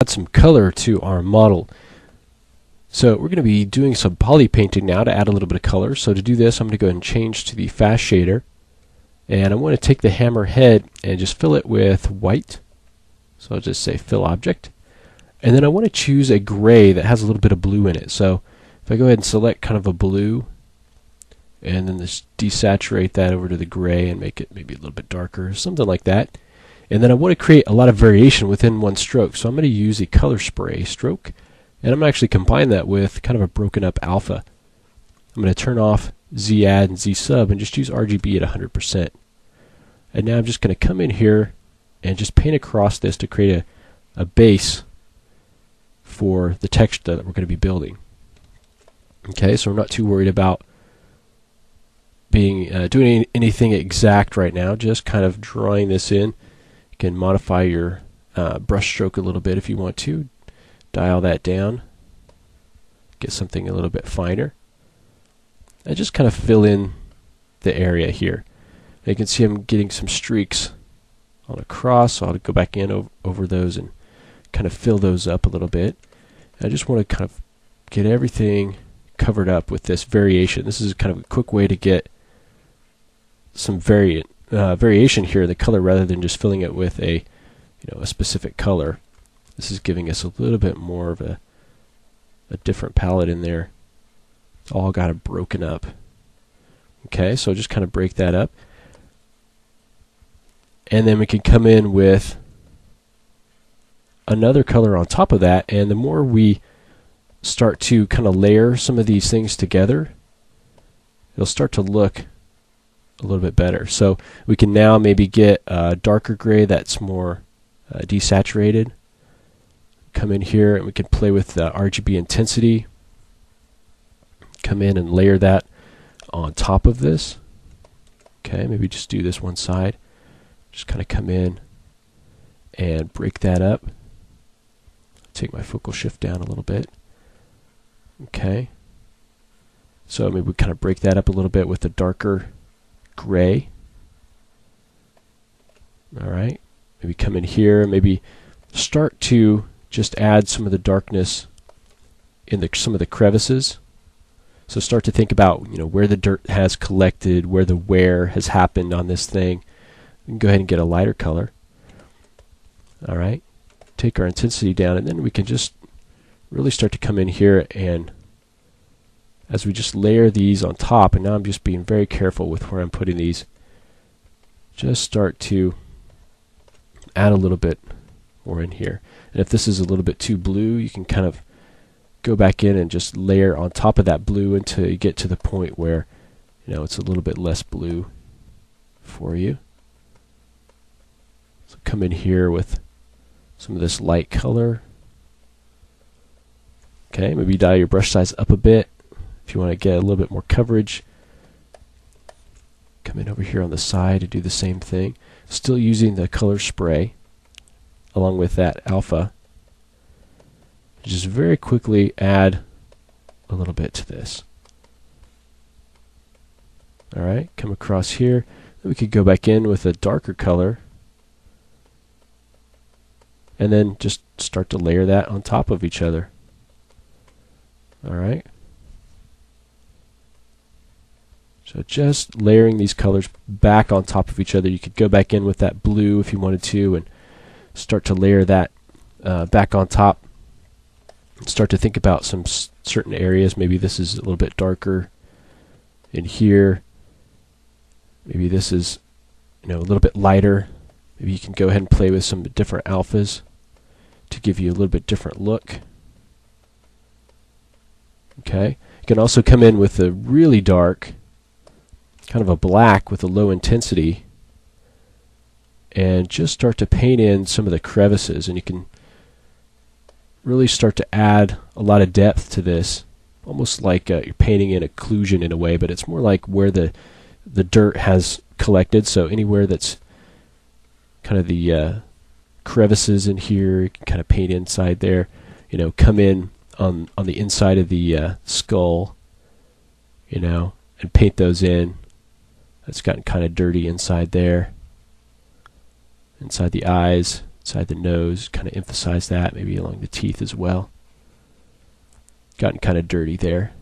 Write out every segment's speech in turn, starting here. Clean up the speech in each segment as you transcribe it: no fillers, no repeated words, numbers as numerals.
Add some color to our model. So we're going to be doing some poly painting now to add a little bit of color. So to do this, I'm going to go ahead and change to the fast shader, and I want to take the hammer head and just fill it with white. So I'll just say fill object, and then I want to choose a gray that has a little bit of blue in it. So if I go ahead and select kind of a blue and then just desaturate that over to the gray and make it maybe a little bit darker, something like that. And then I want to create a lot of variation within one stroke. So I'm going to use a color spray stroke, and I'm actually combine that with kind of a broken up alpha. I'm going to turn off Z add and Z sub and just use RGB at 100%. And now I'm just going to come in here and just paint across this to create a base for the text that we're going to be building. Okay, so we're not too worried about being doing anything exact right now, just kind of drawing this in. You can modify your brush stroke a little bit if you want to. Dial that down, get something a little bit finer, and just kind of fill in the area here. And you can see I'm getting some streaks on a cross, so I'll go back in over those and kind of fill those up a little bit. And I just want to kind of get everything covered up with this variation. This is kind of a quick way to get some variation here in the color rather than just filling it with a specific color. This is giving us a little bit more of a different palette in there. It's all got it broken up. Okay, so just kind of break that up. And then we can come in with another color on top of that, and the more we start to kind of layer some of these things together, it'll start to look a little bit better. So we can now maybe get a darker gray that's more desaturated. Come in here and we can play with the RGB intensity. Come in and layer that on top of this. Okay, maybe just do this one side. Just kind of come in and break that up. Take my focal shift down a little bit. Okay. So maybe we kind of break that up a little bit with a darker gray. Alright. Maybe come in here and maybe start to just add some of the darkness in some of the crevices. So start to think about where the dirt has collected, where the wear has happened on this thing. We can go ahead and get a lighter color. Alright. Take our intensity down, and then we can just really start to come in here, and as we just layer these on top, and now I'm just being very careful with where I'm putting these, just start to add a little bit more in here. And if this is a little bit too blue, you can kind of go back in and just layer on top of that blue until you get to the point where it's a little bit less blue for you. So come in here with some of this light color. Okay, maybe dial your brush size up a bit if you want to get a little bit more coverage. Come in over here on the side to do the same thing. Still using the color spray along with that alpha. Just very quickly add a little bit to this. Alright, come across here. Then we could go back in with a darker color, and then just start to layer that on top of each other. Alright. So just layering these colors back on top of each other. You could go back in with that blue if you wanted to and start to layer that back on top. Start to think about some certain areas. Maybe this is a little bit darker in here. Maybe this is a little bit lighter. Maybe you can go ahead and play with some different alphas to give you a little bit different look. Okay. You can also come in with a really dark, kind of a black with a low intensity, and just start to paint in some of the crevices, and you can really start to add a lot of depth to this, almost like you're painting in occlusion in a way, but it's more like where the dirt has collected. So anywhere that's kind of the crevices in here, you can kind of paint inside there. Come in on the inside of the skull, and paint those in. It's gotten kind of dirty inside there. Inside the eyes, inside the nose, kind of emphasize that, maybe along the teeth as well. Gotten kind of dirty there.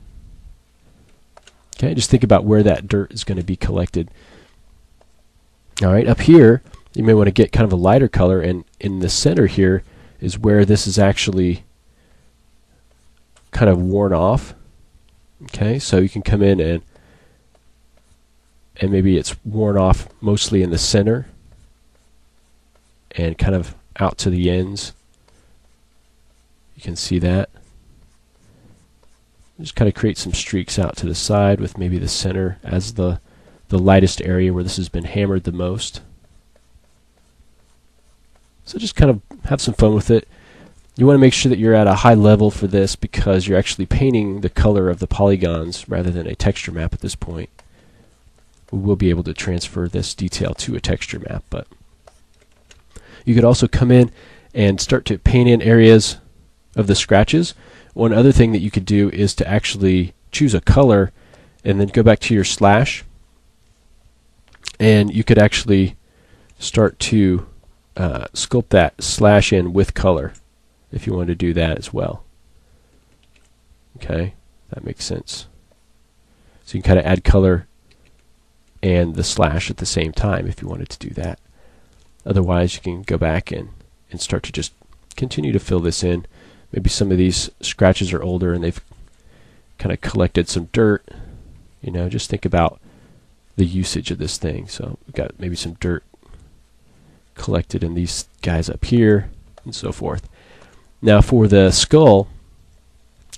Okay, just think about where that dirt is going to be collected. All right, up here, you may want to get kind of a lighter color, and in the center here is where this is actually kind of worn off. Okay, so you can come in and maybe it's worn off mostly in the center and kind of out to the ends. You can see that. Just kind of create some streaks out to the side with maybe the center as the lightest area where this has been hammered the most. So just kind of have some fun with it. You want to make sure that you're at a high level for this because you're actually painting the color of the polygons rather than a texture map at this point. We will be able to transfer this detail to a texture map, but you could also come in and start to paint in areas of the scratches. One other thing that you could do is to actually choose a color and then go back to your slash, and you could actually start to sculpt that slash in with color if you want to do that as well. Okay, that makes sense. So you can kind of add color and the slash at the same time if you wanted to do that. Otherwise, you can go back and start to just continue to fill this in. Maybe some of these scratches are older and they've kind of collected some dirt. You know, just think about the usage of this thing. So we've got maybe some dirt collected in these guys up here and so forth. Now for the skull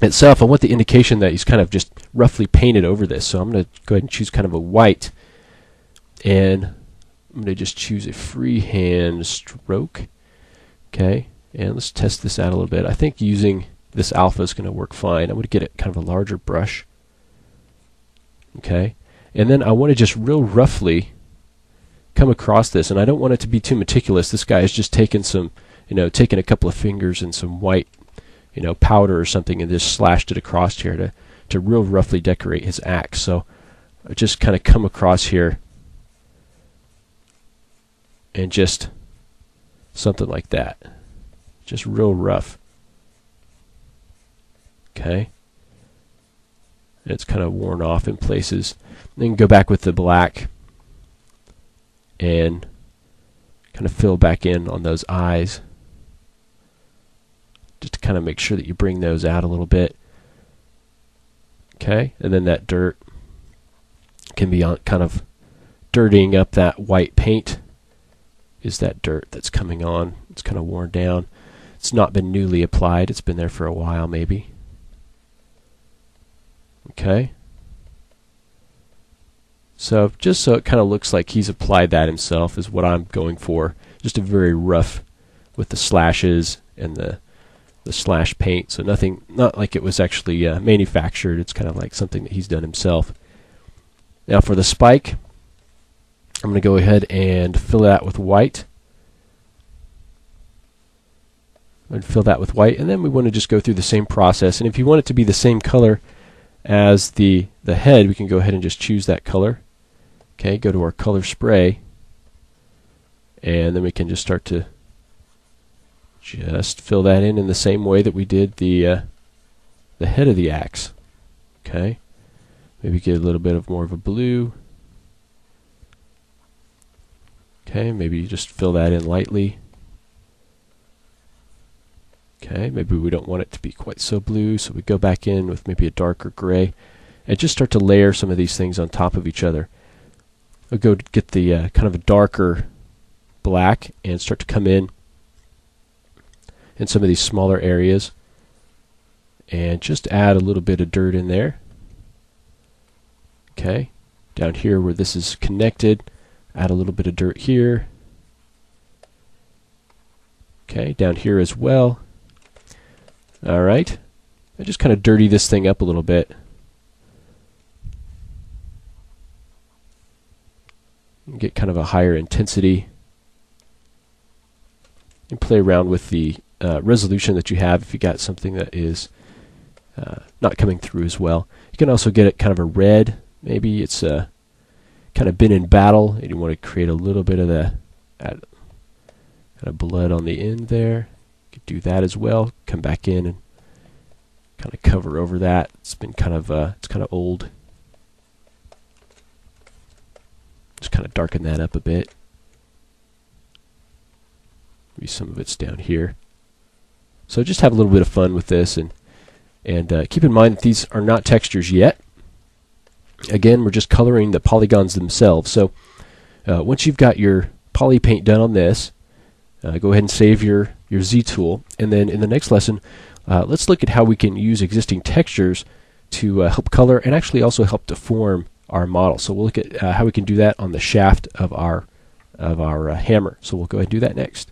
itself, I want the indication that he's kind of just roughly painted over this. So I'm going to go ahead and choose kind of a white, and I'm going to just choose a freehand stroke. Okay, and let's test this out a little bit. I think using this alpha is going to work fine. I'm going to get it kind of a larger brush. Okay, and then I want to just real roughly come across this, and I don't want it to be too meticulous. This guy has just taken some, taken a couple of fingers and some white, powder or something, and just slashed it across here to real roughly decorate his axe. So I just kind of come across here and just something like that, just real rough. Okay, and it's kind of worn off in places. Then go back with the black and kind of fill back in on those eyes, just to kind of make sure that you bring those out a little bit. Okay, and then that dirt can be on, kind of dirtying up that white paint. Is that dirt that's coming on? It's kind of worn down. It's not been newly applied. It's been there for a while maybe. Okay. So just so it kind of looks like he's applied that himself is what I'm going for. Just a very rough with the slashes and the slash paint. So nothing, not like it was actually manufactured. It's kind of like something that he's done himself. Now for the spike, I'm going to go ahead and fill that with white. And fill that with white, and then we want to just go through the same process. And if you want it to be the same color as the head, we can go ahead and just choose that color. Okay, go to our color spray, and then we can just start to just fill that in the same way that we did the head of the axe. Okay, maybe get a little bit of more of a blue. Okay, maybe just fill that in lightly. Okay, maybe we don't want it to be quite so blue, so we go back in with maybe a darker gray and just start to layer some of these things on top of each other. We'll go get the kind of a darker black and start to come in some of these smaller areas and just add a little bit of dirt in there. Okay, down here where this is connected, add a little bit of dirt here. Okay, down here as well. Alright, I just kind of dirty this thing up a little bit. Get kind of a higher intensity. And play around with the resolution that you have if you got something that is not coming through as well. You can also get it kind of a red. Maybe it's kind of been in battle and you want to create a little bit of the, add Kind of blood on the end there. Could do that as well. Come back in and kind of cover over that. It's been kind of it's kind of old. Just kind of darken that up a bit. Maybe some of it's down here. So just have a little bit of fun with this, and keep in mind that these are not textures yet. Again, we're just coloring the polygons themselves. So once you've got your poly paint done on this, go ahead and save your Z tool, and then in the next lesson, let's look at how we can use existing textures to help color and actually also help deform our model. So we'll look at how we can do that on the shaft of our hammer. So we'll go ahead and do that next.